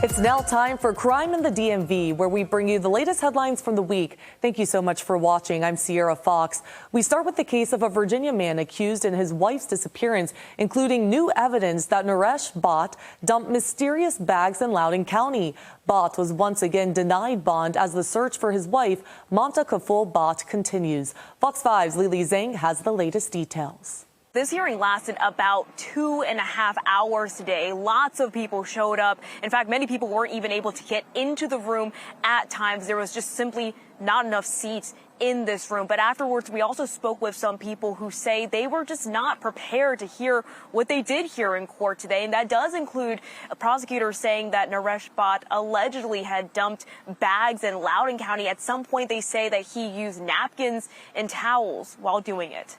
It's now time for Crime in the DMV, where we bring you the latest headlines from the week. Thank you so much for watching. I'm Sierra Fox. We start with the case of a Virginia man accused in his wife's disappearance, including new evidence that Naresh Bhatt dumped mysterious bags in Loudoun County. Bhatt was once again denied bond as the search for his wife, Mamta Kaful Bhatt, continues. Fox 5's Lily Zhang has the latest details. This hearing lasted about 2.5 hours today. Lots of people showed up. In fact, many people weren't even able to get into the room at times. There was just simply not enough seats in this room. But afterwards, we also spoke with some people who say they were just not prepared to hear what they did hear in court today. And that does include a prosecutor saying that Naresh Bhatt allegedly had dumped bags in Loudoun County. At some point, they say that he used napkins and towels while doing it.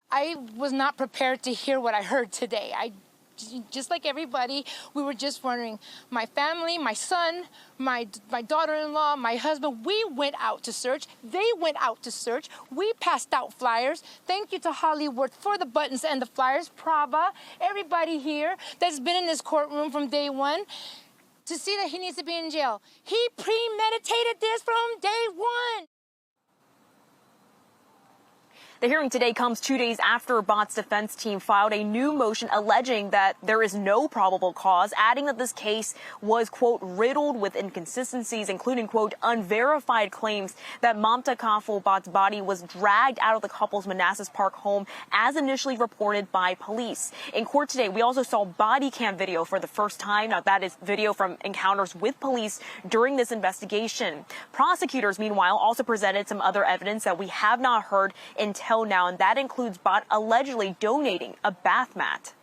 I was not prepared to hear what I heard today. Just like everybody, we were just wondering. My family, my son, my daughter-in-law, my husband, we went out to search. They went out to search. We passed out flyers. Thank you to Hollywood for the buttons and the flyers. Prava, everybody here that's been in this courtroom from day one to see that he needs to be in jail. He premeditated this from day one. The hearing today comes 2 days after Bhatt's defense team filed a new motion alleging that there is no probable cause, adding that this case was, quote, riddled with inconsistencies, including, quote, unverified claims that Mamta Kaful Bhatt's body was dragged out of the couple's Manassas Park home as initially reported by police. In court today, we also saw body cam video for the first time. Now, that is video from encounters with police during this investigation. Prosecutors, meanwhile, also presented some other evidence that we have not heard until now, and that includes Bhatt allegedly donating a bath mat.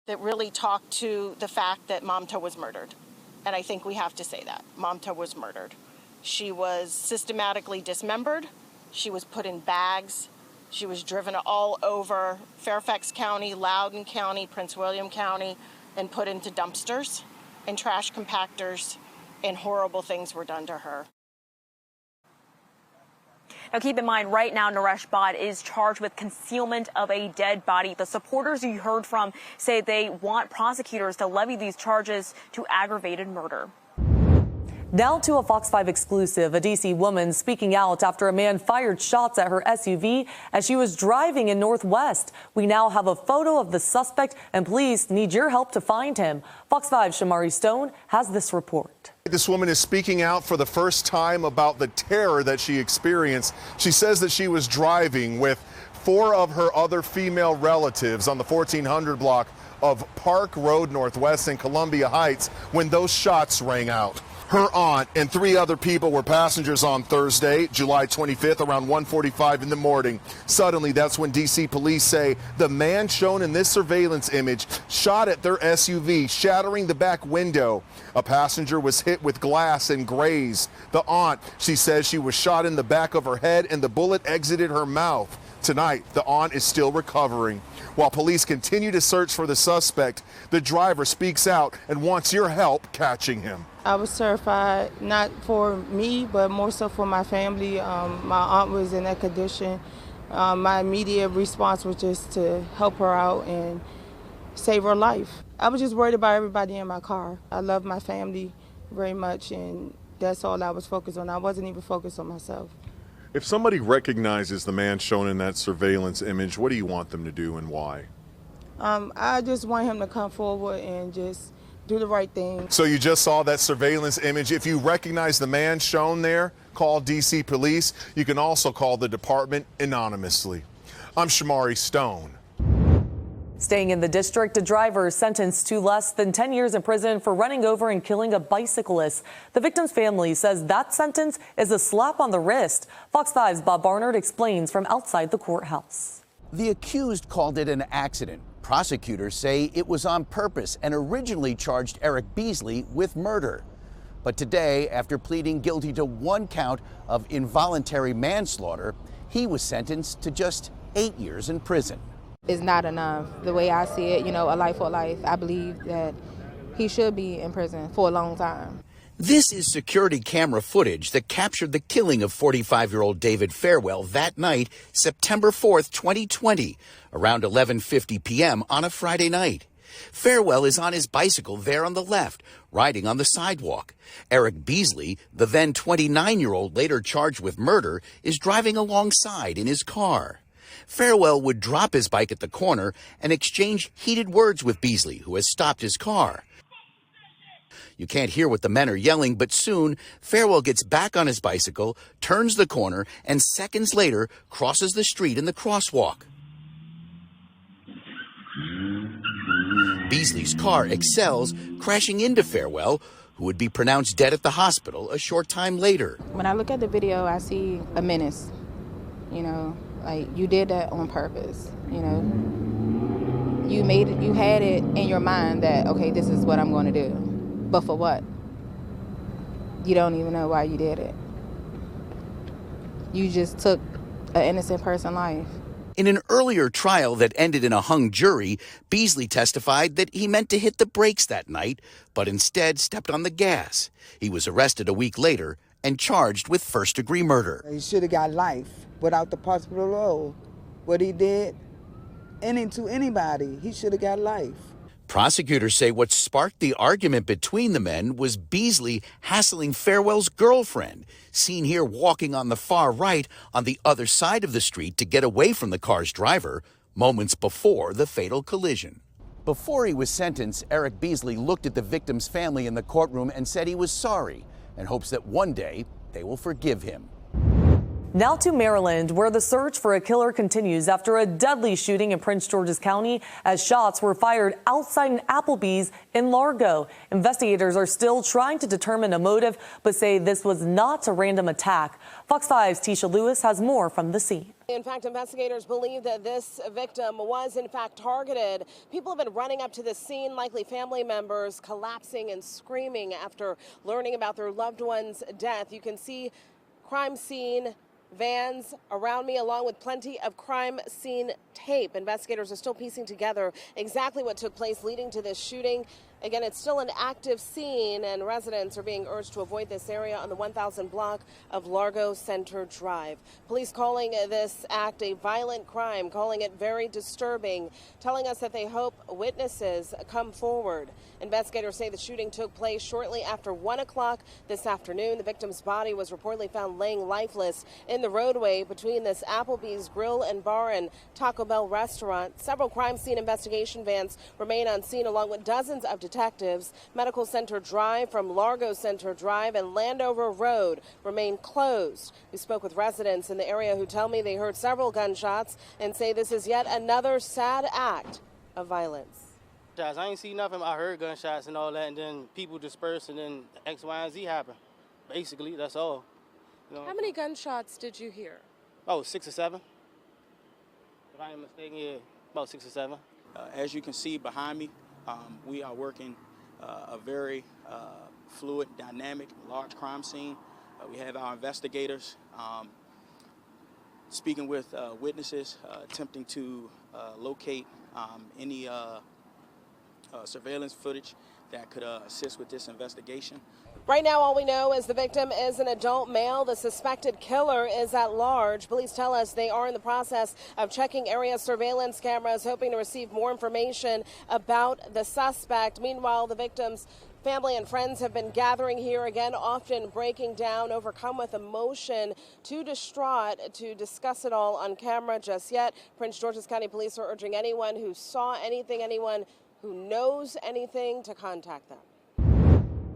That really talked to the fact that Mamta was murdered. And I think we have to say that. Mamta was murdered. She was systematically dismembered. She was put in bags. She was driven all over Fairfax County, Loudoun County, Prince William County, and put into dumpsters and trash compactors, and horrible things were done to her. Now, keep in mind, right now, Naresh Bhatt is charged with concealment of a dead body. The supporters you heard from say they want prosecutors to levy these charges to aggravated murder. Now to a Fox 5 exclusive. A D.C. woman speaking out after a man fired shots at her SUV as she was driving in Northwest. We now have a photo of the suspect, and police need your help to find him. Fox 5's Shamari Stone has this report. This woman is speaking out for the first time about the terror that she experienced. She says that she was driving with 4 of her other female relatives on the 1400 block of Park Road Northwest in Columbia Heights when those shots rang out. Her aunt and 3 other people were passengers on Thursday, July 25th, around 1:45 in the morning. Suddenly, that's when D.C. police say the man shown in this surveillance image shot at their SUV, shattering the back window. A passenger was hit with glass and grazed. The aunt, she says she was shot in the back of her head and the bullet exited her mouth. Tonight, the aunt is still recovering. While police continue to search for the suspect, the driver speaks out and wants your help catching him. I was terrified, not for me, but more so for my family. My aunt was in that condition. My immediate response was just to help her out and save her life. I was just worried about everybody in my car. I love my family very much, and that's all I was focused on. I wasn't even focused on myself. If somebody recognizes the man shown in that surveillance image, what do you want them to do and why? I just want him to come forward and just do the right thing. So you just saw that surveillance image. If you recognize the man shown there, call D.C. Police. You can also call the department anonymously. I'm Shamari Stone. Staying in the district, a driver sentenced to less than 10 years in prison for running over and killing a bicyclist. The victim's family says that sentence is a slap on the wrist. Fox 5's Bob Barnard explains from outside the courthouse. The accused called it an accident. Prosecutors say it was on purpose and originally charged Eric Beasley with murder. But today, after pleading guilty to 1 count of involuntary manslaughter, he was sentenced to just 8 years in prison. It's not enough. The way I see it, a life for life. I believe that he should be in prison for a long time. This is security camera footage that captured the killing of 45-year-old David Farewell that night, September 4th, 2020, around 11:50 p.m. on a Friday night. Farewell is on his bicycle there on the left, riding on the sidewalk. Eric Beasley, the then 29-year-old later charged with murder, is driving alongside in his car. Farewell would drop his bike at the corner and exchange heated words with Beasley, who has stopped his car. You can't hear what the men are yelling, but soon Farewell gets back on his bicycle, turns the corner, and seconds later crosses the street in the crosswalk. Beasley's car excels, crashing into Farewell, who would be pronounced dead at the hospital a short time later. When I look at the video, I see a menace. You know, like, you did that on purpose. You know, you had it in your mind that, okay, this is what I'm going to do. But for what? You don't even know why you did it. You just took an innocent person's life. In an earlier trial that ended in a hung jury, Beasley testified that he meant to hit the brakes that night, but instead stepped on the gas. He was arrested a week later and charged with first-degree murder. He should have got life without the possible role. What he did, to anybody, he should have got life. Prosecutors say what sparked the argument between the men was Beasley hassling Farewell's girlfriend, seen here walking on the far right on the other side of the street to get away from the car's driver, moments before the fatal collision. Before he was sentenced, Eric Beasley looked at the victim's family in the courtroom and said he was sorry and hopes that one day they will forgive him. Now to Maryland, where the search for a killer continues after a deadly shooting in Prince George's County as shots were fired outside an Applebee's in Largo. Investigators are still trying to determine a motive, but say this was not a random attack. Fox 5's Tisha Lewis has more from the scene. In fact, investigators believe that this victim was in fact targeted. People have been running up to the scene, likely family members collapsing and screaming after learning about their loved one's death. You can see crime scene vans around me, along with plenty of crime scene tape. Investigators are still piecing together exactly what took place leading to this shooting. Again, it's still an active scene, and residents are being urged to avoid this area on the 1000 block of Largo Center Drive. Police calling this act a violent crime, calling it very disturbing, telling us that they hope witnesses come forward. Investigators say the shooting took place shortly after 1 o'clock this afternoon. The victim's body was reportedly found laying lifeless in the roadway between this Applebee's Grill and Bar and Taco Bell restaurant. Several crime scene investigation vans remain on scene, along with dozens of detectives. Medical Center Drive from Largo Center Drive and Landover Road remain closed. We spoke with residents in the area who tell me they heard several gunshots and say this is yet another sad act of violence. I ain't see nothing. I heard gunshots and all that, and then people dispersed, and then X, Y, and Z happened. Basically, that's all. You know, How many gunshots did you hear? Oh, 6 or 7. If I ain't mistaken, yeah, about 6 or 7. As you can see behind me, we are working a very fluid, dynamic, large crime scene. We have our investigators speaking with witnesses, attempting to locate any surveillance footage that could assist with this investigation. Right now, all we know is the victim is an adult male. The suspected killer is at large. Police tell us they are in the process of checking area surveillance cameras, hoping to receive more information about the suspect. Meanwhile, the victim's family and friends have been gathering here again, often breaking down, overcome with emotion, too distraught to discuss it all on camera just yet. Prince George's County Police are urging anyone who saw anything, anyone who knows anything, to contact them.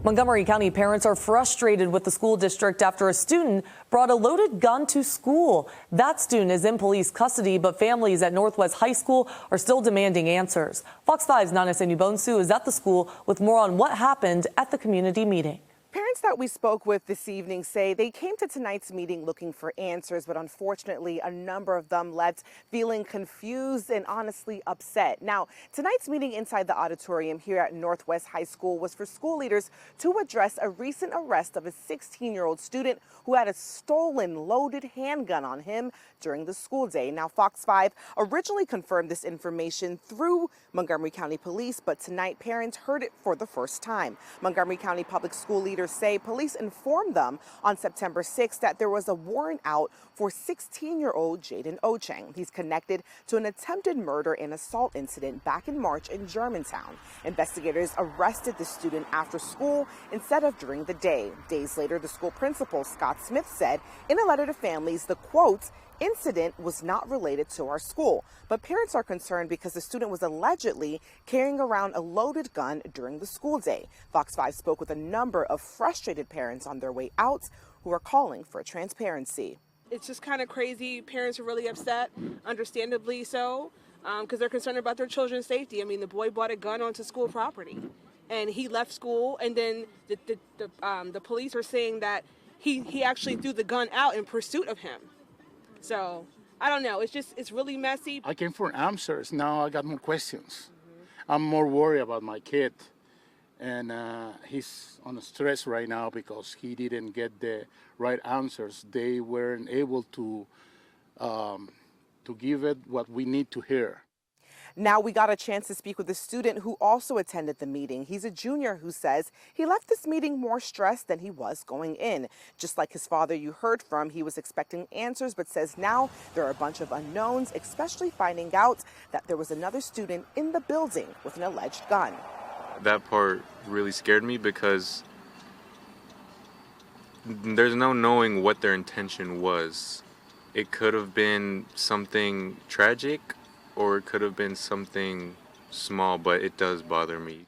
Montgomery County parents are frustrated with the school district after a student brought a loaded gun to school. That student is in police custody, but families at Northwest High School are still demanding answers. Fox 5's Nana Senubonsu is at the school with more on what happened at the community meeting. Parents that we spoke with this evening say they came to tonight's meeting looking for answers, but unfortunately, a number of them left feeling confused and honestly upset. Now, tonight's meeting inside the auditorium here at Northwest High School was for school leaders to address a recent arrest of a 16-year-old student who had a stolen loaded handgun on him during the school day. Now, Fox 5 originally confirmed this information through Montgomery County Police, but tonight parents heard it for the first time. Montgomery County Public School leaders leaders say police informed them on September 6th that there was a warrant out for 16-year-old Jaden Ocheng. He's connected to an attempted murder and assault incident back in March in Germantown. Investigators arrested the student after school instead of during the day. Days later, the school principal, Scott Smith, said in a letter to families, the quote, incident was not related to our school, but parents are concerned because the student was allegedly carrying around a loaded gun during the school day. Fox 5 spoke with a number of frustrated parents on their way out who are calling for transparency. It's just kind of crazy. Parents are really upset, understandably so, because they're concerned about their children's safety. I mean, the boy brought a gun onto school property, and he left school, and then the police are saying that he actually threw the gun out in pursuit of him. So, I don't know. It's really messy. I came for answers. Now I got more questions. I'm more worried about my kid. And he's on stress right now because he didn't get the right answers. They weren't able to give it what we need to hear. Now we got a chance to speak with a student who also attended the meeting. He's a junior who says he left this meeting more stressed than he was going in. Just like his father you heard from, he was expecting answers, but says now there are a bunch of unknowns, especially finding out that there was another student in the building with an alleged gun. That part really scared me because there's no knowing what their intention was. It could have been something tragic, or it could have been something small, but it does bother me.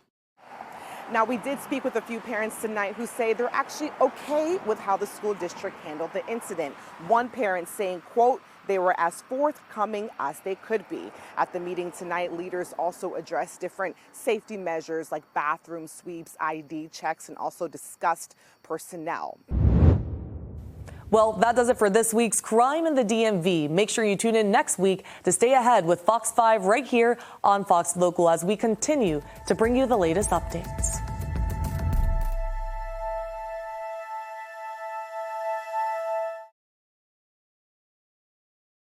Now, we did speak with a few parents tonight who say they're actually okay with how the school district handled the incident. One parent saying, quote, they were as forthcoming as they could be. At the meeting tonight, leaders also addressed different safety measures like bathroom sweeps, ID checks, and also discussed personnel. Well, that does it for this week's Crime in the DMV. Make sure you tune in next week to stay ahead with Fox 5 right here on Fox Local as we continue to bring you the latest updates.